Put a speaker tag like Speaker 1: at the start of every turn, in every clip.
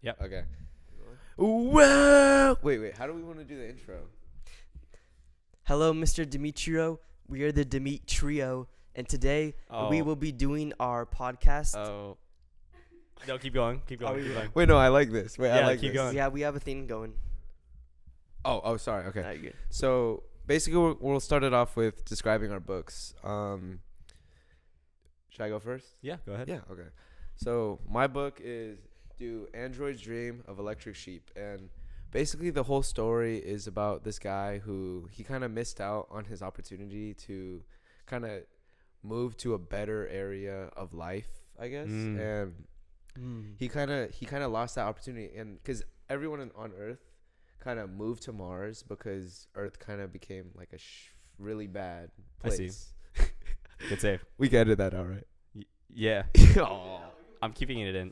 Speaker 1: Yep.
Speaker 2: Okay. Whoa! Wait. How do we want to do the intro?
Speaker 3: Hello, Mr. Demetrio. We are the Demetrio, and today we
Speaker 1: Oh.
Speaker 3: will be doing our podcast.
Speaker 1: Oh. No, keep going. Keep going. Keep going.
Speaker 2: Wait, no, I like this. Wait, I
Speaker 1: Yeah,
Speaker 2: like
Speaker 1: keep
Speaker 2: this.
Speaker 1: going.
Speaker 3: Yeah, we have a thing going.
Speaker 2: Oh, sorry. Okay.
Speaker 3: Alright, good.
Speaker 2: So basically, we'll start it off with describing our books. Should I go first?
Speaker 1: Yeah, go ahead.
Speaker 2: Yeah. Okay. So my book is "Do Androids Dream of Electric Sheep?" and basically the whole story is about this guy who he kind of missed out on his opportunity to kind of move to a better area of life, I guess, and he kind of lost that opportunity, and because everyone on Earth kind of moved to Mars because Earth kind of became like a really bad place.
Speaker 1: I see. Good save.
Speaker 2: We can edit that out, right?
Speaker 1: Yeah.
Speaker 2: Aw.
Speaker 1: I'm keeping it in.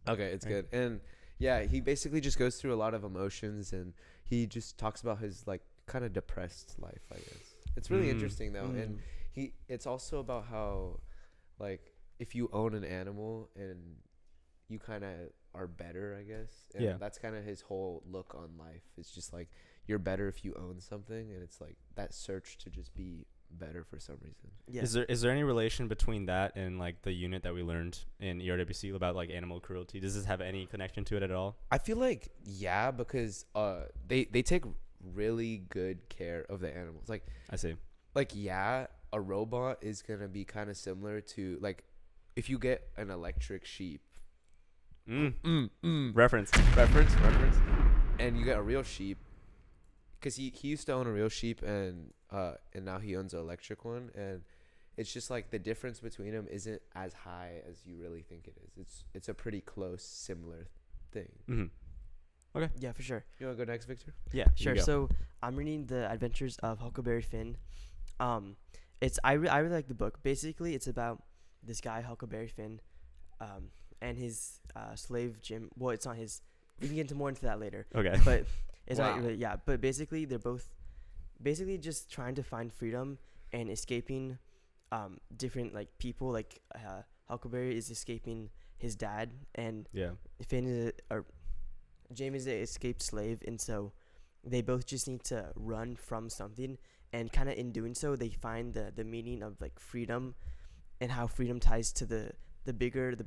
Speaker 2: Okay, it's
Speaker 1: Right.
Speaker 2: good. And yeah, he basically just goes through a lot of emotions, and he just talks about his like kind of depressed life, I guess. It's really interesting though. And it's also about how like if you own an animal and you kind of are better, I guess. And
Speaker 1: Yeah.
Speaker 2: that's kind of his whole look on life. It's just like you're better if you own something, and it's like that search to just be better for some reason.
Speaker 3: Yeah.
Speaker 1: Is there any relation between that and like the unit that we learned in ERWC about like animal cruelty? Does this have any connection to it at all?
Speaker 2: I feel like yeah, because they take really good care of the animals.
Speaker 1: I see.
Speaker 2: Like yeah, a robot is gonna be kind of similar to like if you get an electric sheep.
Speaker 1: Reference.
Speaker 2: Reference. And you get a real sheep, because he used to own a real sheep, and now he owns an electric one, and it's just like the difference between them isn't as high as you really think it is. It's a pretty close, similar thing.
Speaker 1: Okay.
Speaker 3: Yeah, for sure.
Speaker 2: You want to go next, Victor?
Speaker 1: Yeah.
Speaker 3: Sure.
Speaker 1: You go.
Speaker 3: So I'm reading The Adventures of Huckleberry Finn. I really like the book. Basically, it's about this guy Huckleberry Finn, and his slave Jim. Well, it's not his. We can get into more into that later.
Speaker 1: Okay.
Speaker 3: But it's
Speaker 2: Wow.
Speaker 3: not really, yeah. But basically, they're both basically just trying to find freedom and escaping different like people. Like Huckleberry is escaping his dad, and
Speaker 1: Yeah.
Speaker 3: Finn James is an escaped slave, and so they both just need to run from something, and kind of in doing so, they find the meaning of like freedom, and how freedom ties to the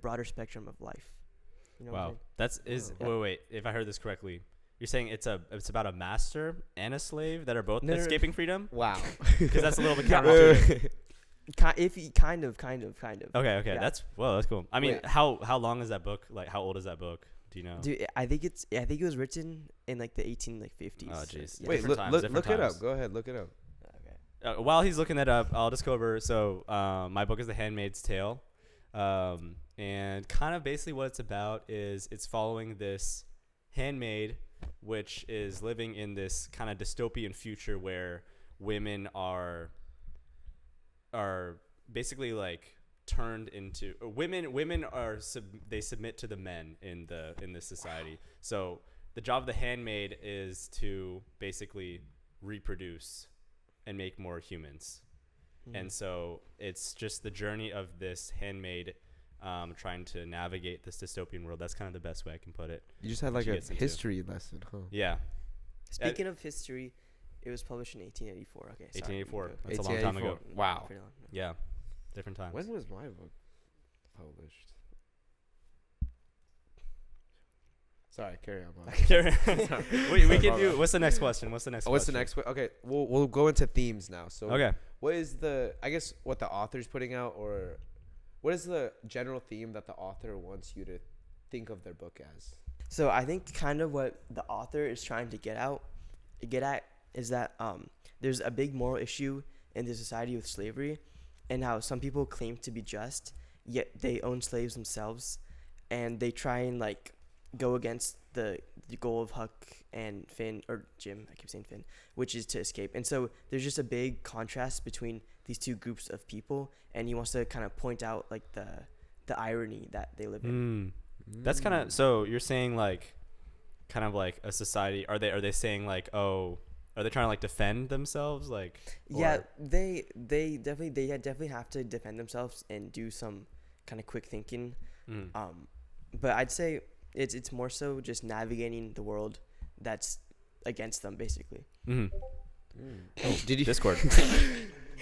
Speaker 3: broader spectrum of life. You know what I'm
Speaker 1: Wow.
Speaker 3: saying?
Speaker 1: That's is
Speaker 3: Yeah.
Speaker 1: wait. If I heard this correctly, you're saying it's about a master and a slave that are both
Speaker 3: No.
Speaker 1: escaping freedom?
Speaker 2: Wow.
Speaker 1: Because that's a little bit
Speaker 3: Yeah.
Speaker 1: counterintuitive.
Speaker 3: Kind of.
Speaker 1: Okay.
Speaker 3: Yeah.
Speaker 1: That's cool. I mean,
Speaker 2: Wait.
Speaker 1: how long is that book? Like, how old is that book? Do you know?
Speaker 3: Dude, I think it was written in like the 1850s.
Speaker 1: Oh, jeez.
Speaker 3: Yeah.
Speaker 2: Wait,
Speaker 1: Different times, different
Speaker 2: look it
Speaker 1: times.
Speaker 2: up. Go ahead, look it up.
Speaker 3: Okay.
Speaker 1: While he's looking that up, I'll just go over. So, my book is The Handmaid's Tale, and kind of basically what it's about is it's following this handmaid, which is living in this kind of dystopian future where women are basically like turned into women are they submit to the men in this society. So the job of the handmaid is to basically reproduce and make more humans. And so it's just the journey of this handmaid trying to navigate this dystopian world. That's kind of the best way I can put it.
Speaker 2: You just had
Speaker 1: What
Speaker 2: like
Speaker 1: she
Speaker 2: a
Speaker 1: gets into.
Speaker 2: history lesson, huh?
Speaker 1: Yeah.
Speaker 3: Speaking of history, it was published in 1884. Okay. Sorry,
Speaker 1: 1884.
Speaker 3: you go.
Speaker 1: That's a long time ago.
Speaker 2: 1884. Wow.
Speaker 3: Pretty long,
Speaker 1: Yeah. Different times.
Speaker 2: When was my book published? Sorry, carry on. Mom.
Speaker 1: we can do. What's the next question? What's the next
Speaker 2: What's the
Speaker 1: question?
Speaker 2: next one? Okay, we'll go into themes now. So
Speaker 1: Okay.
Speaker 2: what is what the author's putting out, or what is the general theme that the author wants you to think of their book as?
Speaker 3: So I think kind of what the author is trying to get at is that there's a big moral issue in the society with slavery, and how some people claim to be just, yet they own slaves themselves, and they try and like go against the goal of Huck and Finn, or Jim, I keep saying Finn, which is to escape. And so there's just a big contrast between these two groups of people, and he wants to kind of point out like the irony that they live in.
Speaker 1: That's kind of, so you're saying like kind of like a society, are they saying like, oh, are they trying to like defend themselves, like?
Speaker 3: Yeah, they definitely have to defend themselves and do some kind of quick thinking. But I'd say it's more so just navigating the world that's against them, basically.
Speaker 1: Mm-hmm.
Speaker 2: Oh, did you
Speaker 1: Discord?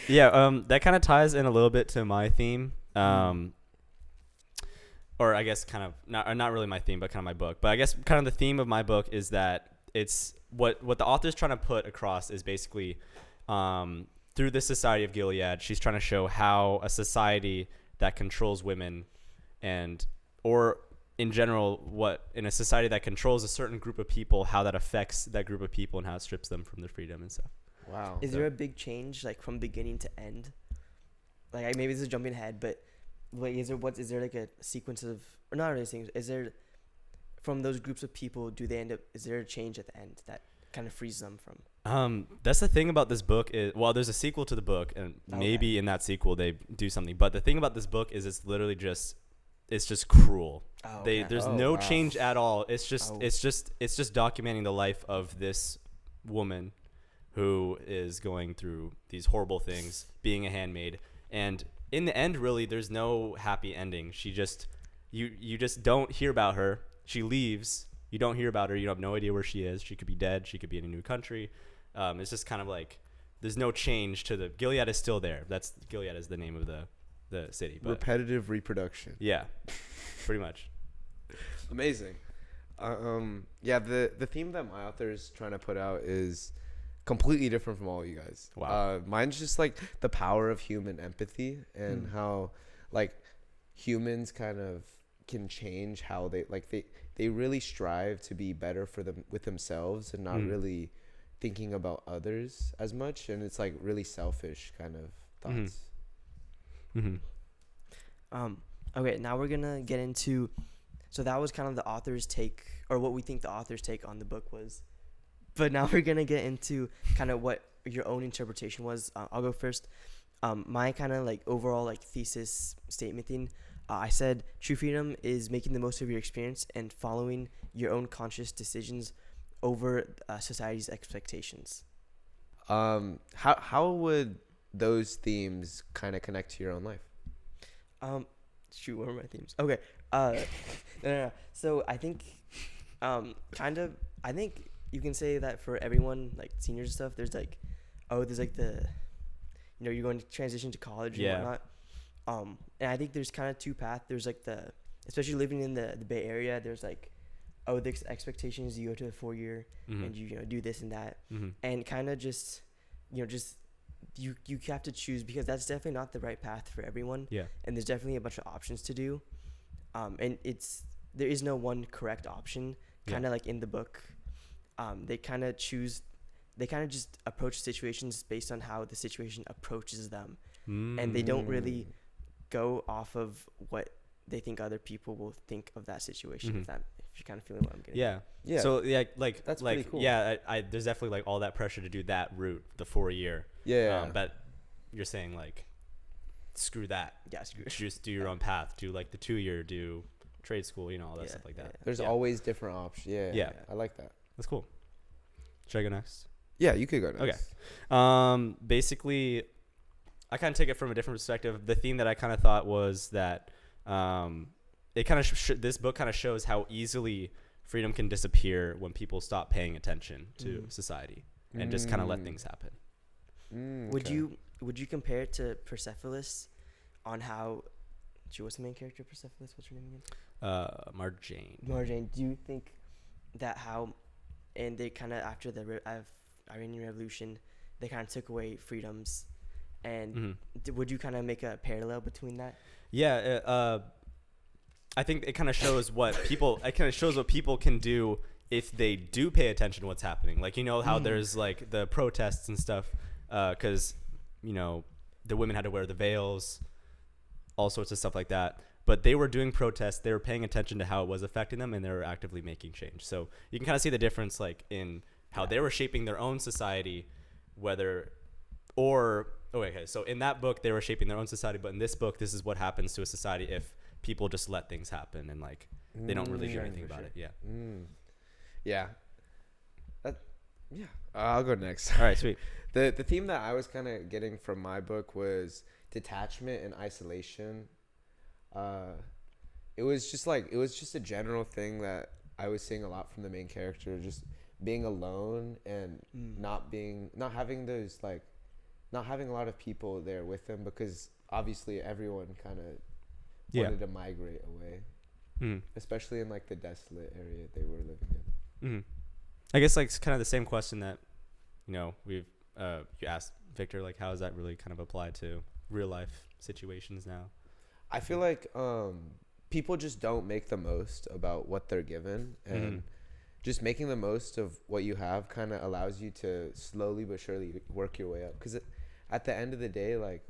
Speaker 1: Yeah, that kind of ties in a little bit to my theme. Or I guess kind of not really my theme, but kind of my book. But I guess kind of the theme of my book is that it's what the author's trying to put across is basically through the Society of Gilead, she's trying to show how a society that controls women or in general, what in a society that controls a certain group of people, how that affects that group of people and how it strips them from their freedom and stuff.
Speaker 2: Wow.
Speaker 3: Is there a big change like from beginning to end? Like maybe this is jumping ahead, but like is there like a sequence of, or not really things? Is there from those groups of people? Do they end up? Is there a change at the end that kind of frees them from?
Speaker 1: That's the thing about this book is, well, there's a sequel to the book, and maybe in that sequel they do something. But the thing about this book is it's literally just cruel.
Speaker 3: Oh,
Speaker 1: There's no change at all. It's just documenting the life of this woman who is going through these horrible things, being a handmaid, and in the end, really, there's no happy ending. She just you just don't hear about her. She leaves. You don't hear about her. You have no idea where she is. She could be dead. She could be in a new country. It's just kind of like there's no change to the Gilead is still there. Gilead is the name of the city. But
Speaker 2: repetitive reproduction?
Speaker 1: Yeah, pretty much.
Speaker 2: Amazing. Yeah, the theme that my author is trying to put out is completely different from all you guys.
Speaker 1: Wow.
Speaker 2: Mine's just like the power of human empathy and how like humans kind of can change how they really strive to be better for them with themselves and not really thinking about others as much, and it's like really selfish kind of thoughts.
Speaker 3: Okay, now we're gonna get into, so that was kind of the author's take, or what we think the author's take on the book was, but now we're gonna get into kind of what your own interpretation was. I'll go first. My kind of like overall like thesis statement thing, I said true freedom is making the most of your experience and following your own conscious decisions over society's expectations.
Speaker 2: How would those themes kind of connect to your own life?
Speaker 3: Shoot, what are my themes? Okay. No. So I think, I think you can say that for everyone, like seniors and stuff, there's like, there's like you're going to transition to college and whatnot. And I think there's kind of two paths. There's like especially living in the Bay Area, there's like, the expectations, you go to a 4-year and you do this and that, and kind of just you have to choose, because that's definitely not the right path for everyone. Yeah. And there's definitely a bunch of options to do. And there is no one correct option. Kind of like in the book, they kind of just approach situations based on how the situation approaches them. And they don't really go off of what they think other people will think of that situation. If you're kind of feeling what I'm getting.
Speaker 1: Yeah. So like
Speaker 2: that's
Speaker 1: like
Speaker 2: pretty cool.
Speaker 1: Yeah, I there's definitely like all that pressure to do that route, the 4-year.
Speaker 2: Yeah.
Speaker 1: But you're saying like, screw that.
Speaker 3: Yeah, screw it.
Speaker 1: Just do your own path. Do like the 2-year. Do trade school. All that stuff like that.
Speaker 2: There's always different options. Yeah. I like that.
Speaker 1: That's cool. Should I go next?
Speaker 2: Yeah, you could go next.
Speaker 1: Okay. Basically, I kind of take it from a different perspective. The theme that I kind of thought was that it kind of this book kind of shows how easily freedom can disappear when people stop paying attention to society and just kind of let things happen.
Speaker 3: Would you compare it to Persepolis on how what's the main character of Persepolis? What's her name again?
Speaker 1: Marjane.
Speaker 3: Marjane. Do you think that and they kind of after the Iranian Revolution, they kind of took away freedoms, and would you kind of make a parallel between that?
Speaker 1: Yeah. I think it kind of shows what people. It kind of shows what people can do if they do pay attention to what's happening. Like how there's like the protests and stuff, because the women had to wear the veils, all sorts of stuff like that. But they were doing protests. They were paying attention to how it was affecting them, and they were actively making change. So you can kind of see the difference, like in how they were shaping their own society, so in that book they were shaping their own society, but in this book, this is what happens to a society if people just let things happen and like they don't really do anything about it.
Speaker 2: Yeah. I'll go next.
Speaker 1: All right, sweet.
Speaker 2: The theme that I was kind of getting from my book was detachment and isolation. It it was just a general thing that I was seeing a lot from the main character, just being alone and not having a lot of people there with him, because obviously everyone kind of wanted to migrate away, especially in like the desolate area they were living in.
Speaker 1: I guess like it's kind of the same question that, you know, you asked Victor, like how does that really kind of apply to real life situations now?
Speaker 2: I feel like people just don't make the most about what they're given, and just making the most of what you have kind of allows you to slowly but surely work your way up, because at the end of the day, like,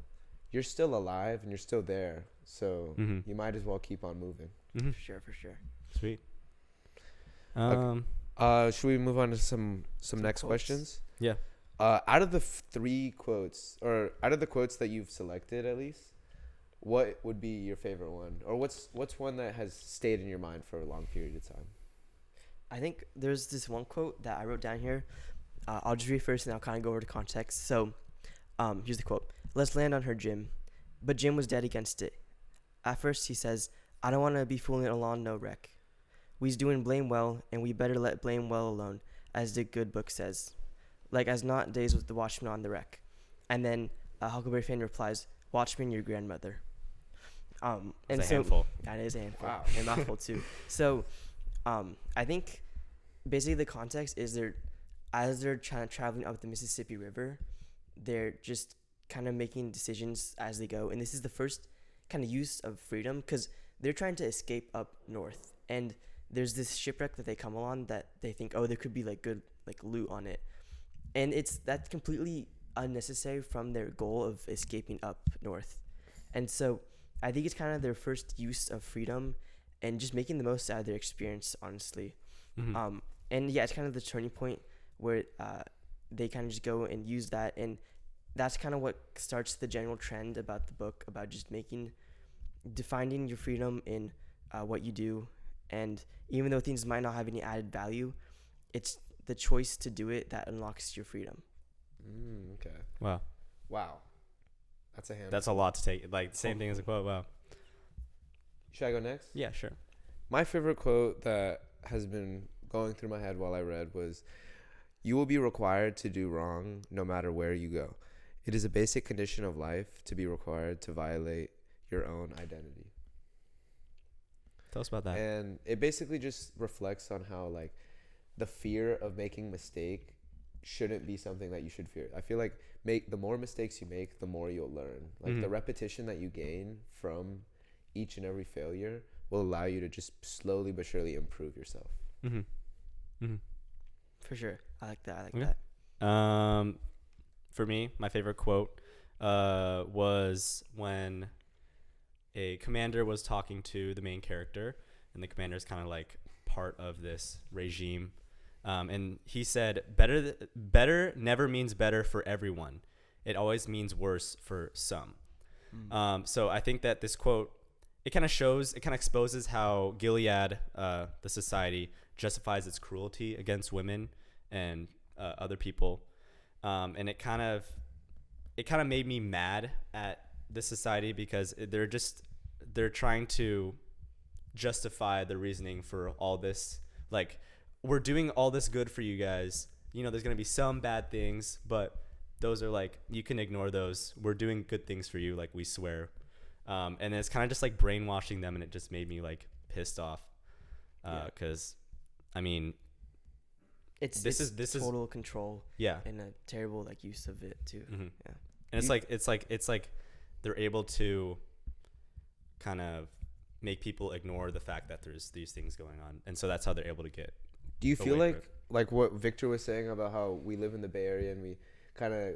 Speaker 2: you're still alive and you're still there, so you might as well keep on moving.
Speaker 3: For sure.
Speaker 1: Sweet.
Speaker 2: Should we move on to some next
Speaker 3: quotes.
Speaker 2: Questions?
Speaker 3: Yeah.
Speaker 2: Out of the three quotes, or out of the quotes that you've selected, at least, what would be your favorite one, or what's one that has stayed in your mind for a long period of time?
Speaker 3: I think there's this one quote that I wrote down here. I'll just read first and I'll kind of go over to context. So, here's the quote. "Let's land on her, Jim." But Jim was dead against it. At first, he says, "I don't want to be fooling along no wreck. We's doing blame well, and we better let blame well alone, as the good book says. Like as not days with the watchman on the wreck." And then Huckleberry Finn replies, "Watchman, your grandmother."
Speaker 1: It's a handful.
Speaker 3: That is a handful.
Speaker 2: Wow.
Speaker 3: And mouthful too. So, I think basically the context is as they're traveling up the Mississippi River, they're just kind of making decisions as they go. And this is the first kind of use of freedom, because they're trying to escape up north. And there's this shipwreck that they come along that they think, oh, there could be like good like loot on it. And that's completely unnecessary from their goal of escaping up north. And so I think it's kind of their first use of freedom and just making the most out of their experience, honestly. And yeah, it's kind of the turning point where they kind of just go and use that. And that's kind of what starts the general trend about the book, about just defining your freedom in what you do. And even though things might not have any added value, it's the choice to do it that unlocks your freedom.
Speaker 2: Okay.
Speaker 1: Wow.
Speaker 2: That's a handful.
Speaker 1: That's a lot to take. Like, same thing as a quote. Wow.
Speaker 2: Should I go next?
Speaker 1: Yeah, sure.
Speaker 2: My favorite quote that has been going through my head while I read was, "You will be required to do wrong no matter where you go. It is a basic condition of life to be required to violate your own identity."
Speaker 1: Tell us about that.
Speaker 2: And it basically just reflects on how, like, the fear of making mistake shouldn't be something that you should fear. I feel like the more mistakes you make, the more you'll learn. Like, the repetition that you gain from each and every failure will allow you to just slowly but surely improve yourself.
Speaker 3: For sure. I like that.
Speaker 1: For me, my favorite quote was when a commander was talking to the main character, and the commander is kind of like part of this regime. And he said, better never means better for everyone. It always means worse for some. So I think that this quote, it kind of exposes how Gilead, the society, justifies its cruelty against women and other people. And it kind of made me mad at the society, because they're trying to justify the reasoning for all this. Like, we're doing all this good for you guys. You know, there's going to be some bad things, but those are like, you can ignore those. We're doing good things for you, like, we swear. And it's kind of just like brainwashing them, and it just made me like pissed off. Because, I mean, this is
Speaker 3: total control.
Speaker 1: Yeah.
Speaker 3: And a terrible like use of it too. Yeah.
Speaker 1: And it's like they're able to kind of make people ignore the fact that there's these things going on, and so that's how they're able to get.
Speaker 2: Do you feel like what Victor was saying about how we live in the Bay Area and we kind of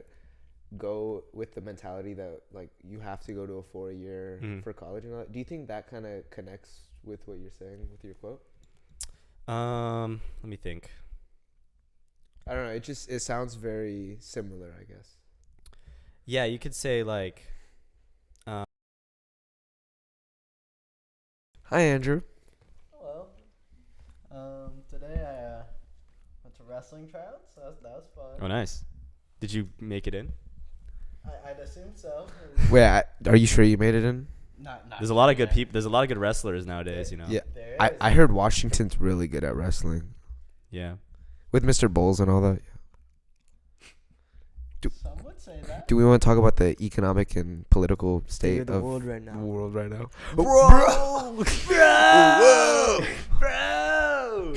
Speaker 2: go with the mentality that, like, you have to go to a 4-year for college and all that? Do you think that kind of connects with what you're saying with your quote?
Speaker 1: Let me think.
Speaker 2: I don't know. It sounds very similar, I guess.
Speaker 1: Yeah, you could say like.
Speaker 2: Hi, Andrew.
Speaker 4: Hello. Today I went to wrestling tryouts. So that was fun.
Speaker 1: Oh, nice. Did you make it in?
Speaker 4: I'd assume so.
Speaker 2: Wait, are you sure you made it in?
Speaker 4: Not
Speaker 1: There's a lot of good
Speaker 4: yeah.
Speaker 1: people. There's a lot of good wrestlers nowadays. You know.
Speaker 2: Yeah.
Speaker 4: There
Speaker 2: I,
Speaker 4: is.
Speaker 2: I heard Washington's really good at wrestling
Speaker 1: Yeah.
Speaker 2: with Mr. Bowles and all that.
Speaker 4: Some would say that.
Speaker 2: Do we want to talk about the economic and political
Speaker 3: State
Speaker 2: state
Speaker 3: of the world right
Speaker 2: the
Speaker 3: now.
Speaker 2: world right now?
Speaker 3: Bro!
Speaker 2: Bro!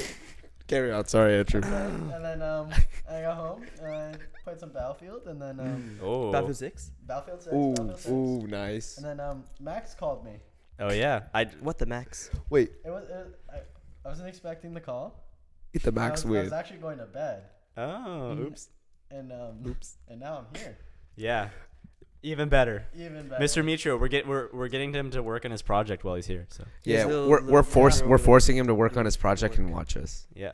Speaker 2: Carry on. Sorry, Andrew.
Speaker 4: And then I got home and I played some Battlefield and then
Speaker 1: Oh.
Speaker 3: Battlefield 6?
Speaker 4: Battlefield 6.
Speaker 2: Ooh,
Speaker 4: Battlefield 6.
Speaker 2: ooh, nice.
Speaker 4: And then Max called me.
Speaker 1: Oh yeah.
Speaker 3: What the max?
Speaker 2: Wait,
Speaker 4: I wasn't expecting the call.
Speaker 2: get the max
Speaker 4: I was
Speaker 2: win.
Speaker 4: actually going to bed.
Speaker 1: Oh. Oops.
Speaker 4: And
Speaker 2: Oops.
Speaker 4: and now I'm here.
Speaker 1: Yeah. Even better.
Speaker 4: Even better.
Speaker 1: Mr. Mitro, we're getting him to work on his project while he's here. So
Speaker 2: Yeah,
Speaker 3: Little-
Speaker 2: we're
Speaker 3: little
Speaker 2: forcing him to work on his project and watch us.
Speaker 1: yeah.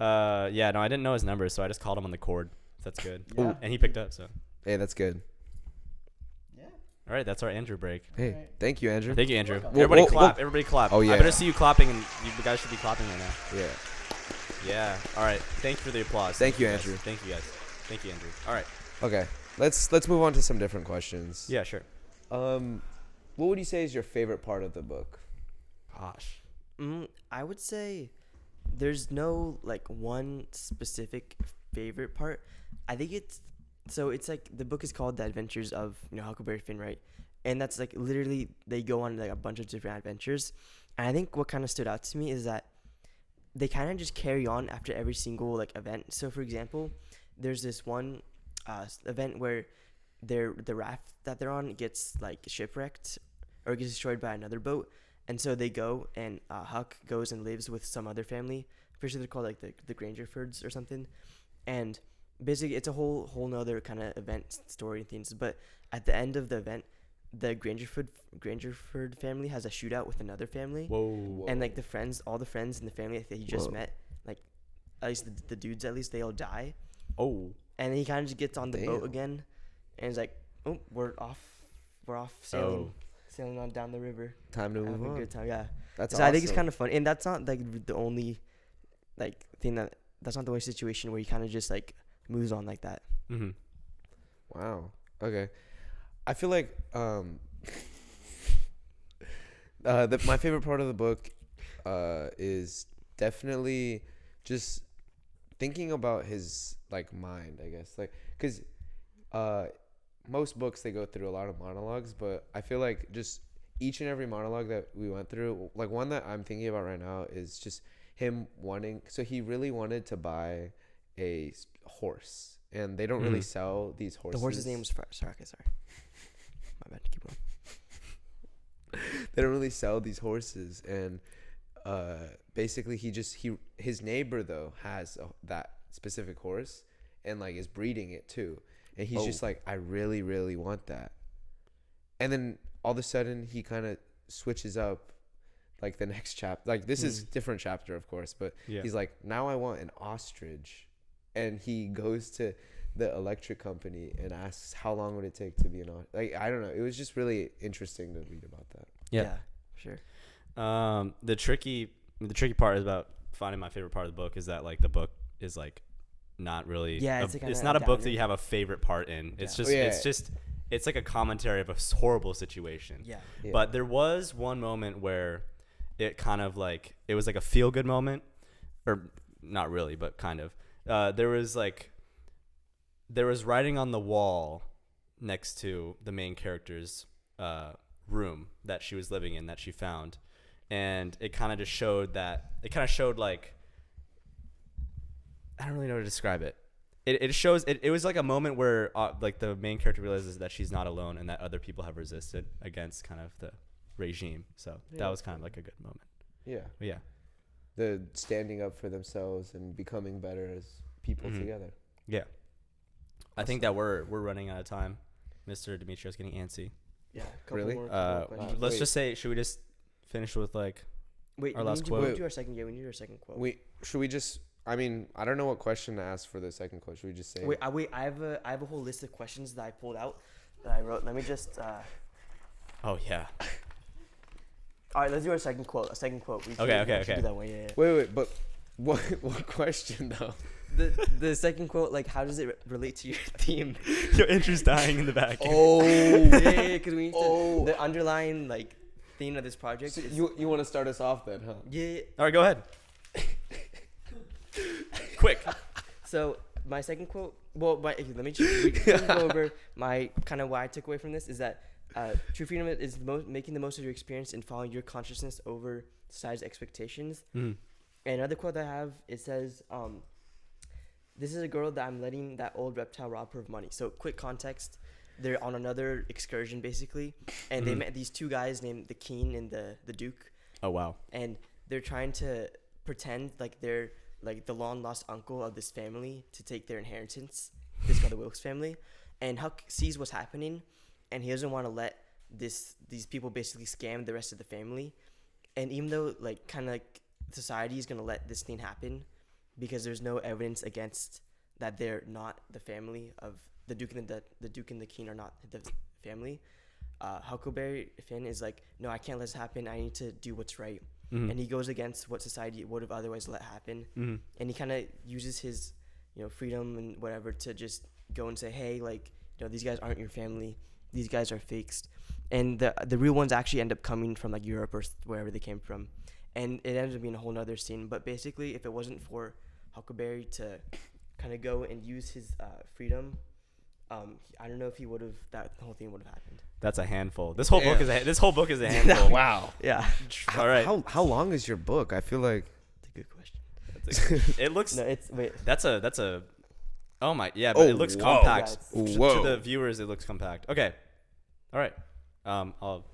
Speaker 1: Yeah. No, I didn't know his number, so I just called him on the cord. That's good.
Speaker 4: Yeah.
Speaker 1: And he picked up. So
Speaker 2: Hey, that's good.
Speaker 4: Yeah.
Speaker 1: all right, that's our Andrew break.
Speaker 2: Hey,
Speaker 4: Alright.
Speaker 2: thank you, Andrew.
Speaker 1: Thank you, Andrew.
Speaker 4: welcome.
Speaker 1: Everybody
Speaker 2: Whoa, whoa,
Speaker 1: clap.
Speaker 2: whoa.
Speaker 1: Everybody clap.
Speaker 2: Oh,
Speaker 1: I
Speaker 2: yeah.
Speaker 1: better see you clapping, and you guys should be clapping right now.
Speaker 2: Yeah.
Speaker 1: Yeah. All right. Thank you for the applause.
Speaker 2: Thank you,
Speaker 1: guys.
Speaker 2: Andrew.
Speaker 1: Thank you, guys. Thank you, Andrew. All right.
Speaker 2: Okay. Let's move on to some different questions.
Speaker 1: Yeah, sure.
Speaker 2: What would you say is your favorite part of the book?
Speaker 1: Gosh.
Speaker 3: I would say there's no like one specific favorite part. I think it's like the book is called The Adventures of Huckleberry Finn, right? And that's like literally they go on like a bunch of different adventures. And I think what kind of stood out to me is that they kind of just carry on after every single like event. So for example, there's this one event where the raft that they're on gets like shipwrecked or gets destroyed by another boat, and so they go and Huck goes and lives with some other family. I'm pretty sure they're called like the Grangerfords or something, and basically it's a whole nother kind of event story and things. But at the end of the event, the Grangerford family has a shootout with another family.
Speaker 1: Whoa.
Speaker 3: And like all the friends in the family that he just
Speaker 2: Whoa.
Speaker 3: met, like at least the dudes, at least they all die.
Speaker 1: Oh.
Speaker 3: And he kind of just gets on the boat
Speaker 2: Damn.
Speaker 3: again, and he's like, "Oh, we're off sailing on down the river,
Speaker 2: Time to move
Speaker 3: having a
Speaker 2: on.
Speaker 3: good time." Yeah,
Speaker 2: That's
Speaker 3: so I think it's
Speaker 2: awesome.
Speaker 3: kind of fun, and that's not like the only like thing that's not the only situation where he kind of just like moves on like that.
Speaker 1: Mm-hmm.
Speaker 2: Wow. Okay. I feel like my favorite part of the book is definitely just thinking about his like mind, I guess, like because most books they go through a lot of monologues, but I feel like just each and every monologue that we went through, like one that I'm thinking about right now is just him wanting, so he really wanted to buy a horse, and they don't really sell these horses.
Speaker 3: The horse's name was sorry. My bad. Keep going.
Speaker 2: They don't really sell these horses, and basically his neighbor though has that specific horse and like is breeding it too, and he's just like, I really really want that. And then all of a sudden he kind of switches up, like the next chapter, like this is different chapter of course, but he's like, now I want an ostrich, and he goes to the electric company and asks how long would it take to be an ostrich. Like I don't know, it was just really interesting to read about that.
Speaker 3: Yeah, sure.
Speaker 1: The tricky part is about finding my favorite part of the book is that like the book is like not really it's not a book that you have a favorite part in. It's just it's like a commentary of a horrible situation.
Speaker 3: Yeah.
Speaker 1: But there was one moment where it kind of like it was like a feel good moment, or not really, but kind of. There was writing on the wall next to the main character's room that she was living in that she found, and it kind of just showed like, I don't really know how to describe it. It shows it was like a moment where like the main character realizes that she's not alone and that other people have resisted against kind of the regime. So that was kind of like a good moment.
Speaker 2: Yeah.
Speaker 1: But yeah.
Speaker 2: The standing up for themselves and becoming better as people together.
Speaker 1: Yeah. I think that we're running out of time. Mr. Dimitrios getting antsy.
Speaker 3: Yeah. Couple
Speaker 2: Really?
Speaker 3: more questions.
Speaker 1: Let's
Speaker 2: Wait.
Speaker 1: just say, should we just finish with like
Speaker 3: Wait,
Speaker 1: our
Speaker 3: we
Speaker 1: last
Speaker 3: need to-
Speaker 1: quote?
Speaker 3: We need to do our second. Yeah, we need to do our second quote.
Speaker 2: Should we just? I mean, I don't know what question to ask for the second quote. Should we just say?
Speaker 3: I have a whole list of questions that I pulled out that I wrote. Let me just.
Speaker 1: Oh yeah.
Speaker 3: All right, let's do our second quote. A second quote. We
Speaker 1: Okay.
Speaker 3: should do that one. Yeah.
Speaker 2: Wait, but what question though?
Speaker 3: the second quote, like, how does it relate to your theme?
Speaker 1: Your Andrew's dying in the back.
Speaker 3: Yeah, because we need to, the underlying like theme of this project.
Speaker 2: So
Speaker 3: Is,
Speaker 2: you want to start us off then, huh?
Speaker 3: yeah.
Speaker 1: All right, go ahead. Quick.
Speaker 3: So my second quote. Well, okay, let me just go over my kind of why I took away from this is that true freedom is making the most of your experience and following your consciousness over society's expectations.
Speaker 1: Mm.
Speaker 3: And another quote that I have, it says, "This is a girl that I'm letting that old reptile rob her of money." So quick context: they're on another excursion basically, and they met these two guys named the King and the Duke.
Speaker 1: Oh wow.
Speaker 3: And they're trying to pretend like they're like the long lost uncle of this family to take their inheritance. This called the Wilkes family, and Huck sees what's happening, and he doesn't want to let these people basically scam the rest of the family. And even though like kind of like society is gonna let this thing happen, because there's no evidence against that they're not the family of the Duke and the Duke and the King are not the family. Huckleberry Finn is like, no, I can't let this happen. I need to do what's right.
Speaker 1: Mm-hmm.
Speaker 3: And he goes against what society would have otherwise let happen.
Speaker 1: Mm-hmm.
Speaker 3: And he kind of uses his, freedom and whatever to just go and say, hey, like, these guys aren't your family. These guys are fakes. And the real ones actually end up coming from like Europe or wherever they came from. And it ends up being a whole nother scene. But basically, if it wasn't for Huckleberry to kind of go and use his freedom, I don't know if he would have, that whole thing would have happened.
Speaker 1: That's a handful. This whole book is a handful.
Speaker 2: Wow.
Speaker 3: Yeah.
Speaker 1: All right.
Speaker 2: How long is your book? I feel like
Speaker 3: That's a good question.
Speaker 1: It looks.
Speaker 3: No, it's, wait.
Speaker 1: That's a. Oh my, yeah, but it looks
Speaker 2: whoa.
Speaker 1: compact.
Speaker 3: Yeah,
Speaker 1: To the viewers, it looks compact. Okay. All right. I'll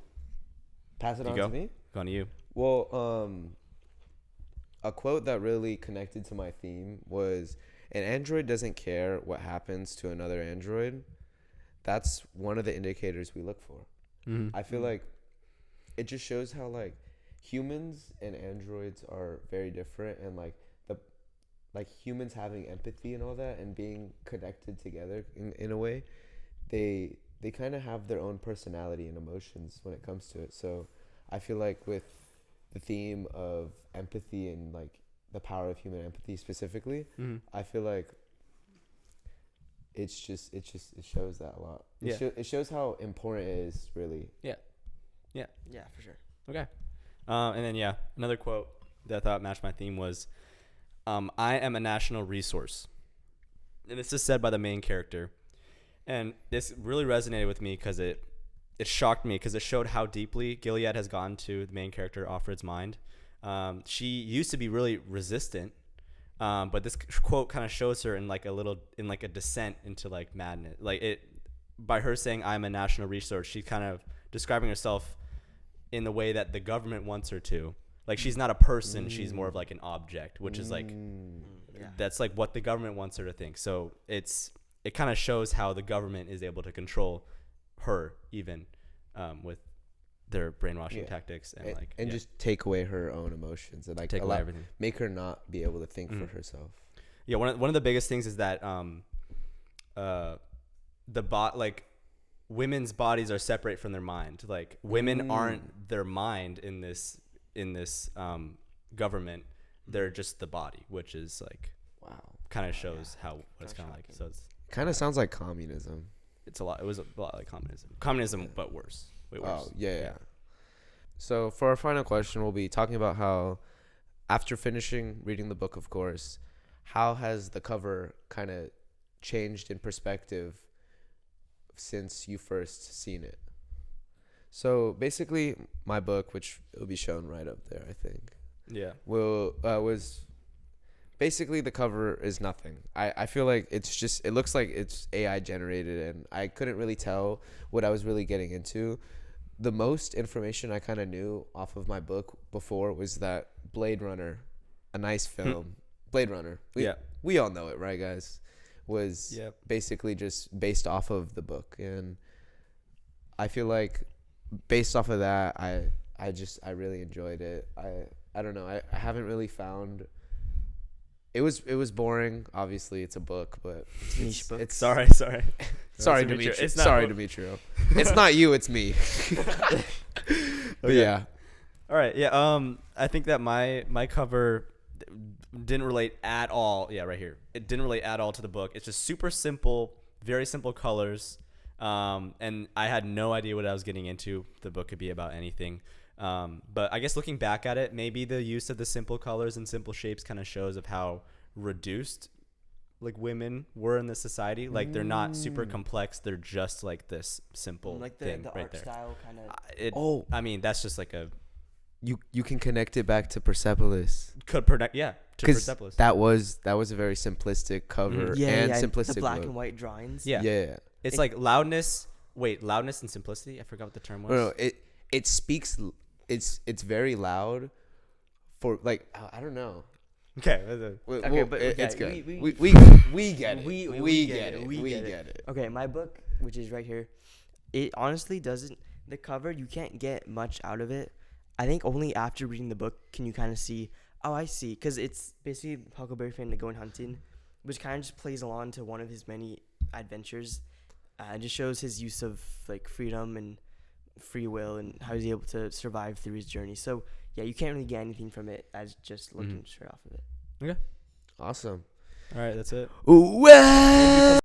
Speaker 2: pass it
Speaker 1: You
Speaker 2: on
Speaker 1: go.
Speaker 2: to me.
Speaker 1: go on to you.
Speaker 2: Well, a quote that really connected to my theme was, "An android doesn't care what happens to another android." That's one of the indicators we look for.
Speaker 1: Mm-hmm.
Speaker 2: I feel like it just shows how like humans and androids are very different, and like humans having empathy and all that and being connected together in a way, they kind of have their own personality and emotions when it comes to it. So I feel like with the theme of empathy and like the power of human empathy specifically,
Speaker 1: Mm-hmm.
Speaker 2: I feel like it shows that a lot.
Speaker 1: Yeah.
Speaker 2: It shows how important it is, really.
Speaker 3: Yeah, for sure.
Speaker 1: Okay. And then another quote that I thought matched my theme was, "I am a national resource," and this is said by the main character, and this really resonated with me because it shocked me because it showed how deeply Gilead has gone to the main character Offred's mind. She used to be really resistant, but this quote kind of shows her in like a descent into like madness. Like it, by her saying "I'm a national resource," she's kind of describing herself in the way that the government wants her to. Like she's not a person, she's more of like an object, which is like
Speaker 3: Yeah.
Speaker 1: that's like what the government wants her to think. So it kind of shows how the government is able to control her even with their brainwashing tactics and
Speaker 2: just take away her own emotions and like
Speaker 1: take away everything.
Speaker 2: Make her not be able to think for herself.
Speaker 1: Yeah, one of the biggest things is that women's bodies are separate from their mind. Like women aren't their mind in this government. They're just the body, which is like kind of shows what it's kind of like. So it's
Speaker 2: kind of sounds like communism.
Speaker 1: It was a lot like communism, but worse, way worse.
Speaker 2: Oh yeah. So for our final question, we'll be talking about how, after finishing reading the book, of course, how has the cover kind of changed in perspective since you first seen it? So basically, my book, which will be shown right up there, I think, was basically, the cover is nothing. I feel like it looks like it's AI generated, and I couldn't really tell what I was really getting into. The most information I kind of knew off of my book before was that Blade Runner, a nice film, Blade Runner, we all know it, right, guys, was basically just based off of the book. And I feel like based off of that, I really enjoyed it. I don't know. I haven't really found. It was boring. Obviously, it's a book, but
Speaker 3: It's a niche book.
Speaker 1: It's sorry.
Speaker 2: Sorry,
Speaker 1: Demetrio.
Speaker 2: Demetrio.
Speaker 1: It's not
Speaker 2: Sorry, Demetrio. It's not you. It's me. But
Speaker 1: Okay.
Speaker 2: yeah.
Speaker 1: All right. Yeah. I think that my cover didn't relate at all. Yeah, right here. It didn't relate at all to the book. It's just super simple, very simple colors. And I had no idea what I was getting into. The book could be about anything. But I guess looking back at it, maybe the use of the simple colors and simple shapes kind of shows of how reduced like women were in this society. Like they're not super complex. They're just like this simple
Speaker 3: Like
Speaker 1: thing
Speaker 3: the
Speaker 1: right
Speaker 3: art
Speaker 1: there.
Speaker 3: style kind of.
Speaker 1: I mean, that's just like a
Speaker 2: You can connect it back to Persepolis.
Speaker 1: could predict. Yeah, to
Speaker 2: Because
Speaker 1: Persepolis.
Speaker 2: that was a very simplistic cover and simplistic
Speaker 3: the black
Speaker 2: look.
Speaker 3: and white drawings.
Speaker 1: Yeah.
Speaker 2: Yeah.
Speaker 1: It's like loudness. Wait, loudness and simplicity. I forgot what the term was.
Speaker 2: No, it speaks. It's very loud. For like I don't know.
Speaker 1: Okay.
Speaker 3: Okay, but
Speaker 2: it's
Speaker 3: okay,
Speaker 2: good.
Speaker 3: we
Speaker 2: We get it.
Speaker 3: we
Speaker 2: get it. We
Speaker 3: get
Speaker 2: get it.
Speaker 3: Okay, my book, which is right here, it honestly doesn't. The cover, you can't get much out of it. I think only after reading the book can you kind of see. Oh, I see, because it's basically Huckleberry Finn going hunting, which kind of just plays along to one of his many adventures. It just shows his use of like freedom and free will and how he's able to survive through his journey. So yeah, you can't really get anything from it as just looking straight off of it.
Speaker 2: Awesome.
Speaker 1: All right, that's it.
Speaker 2: Well.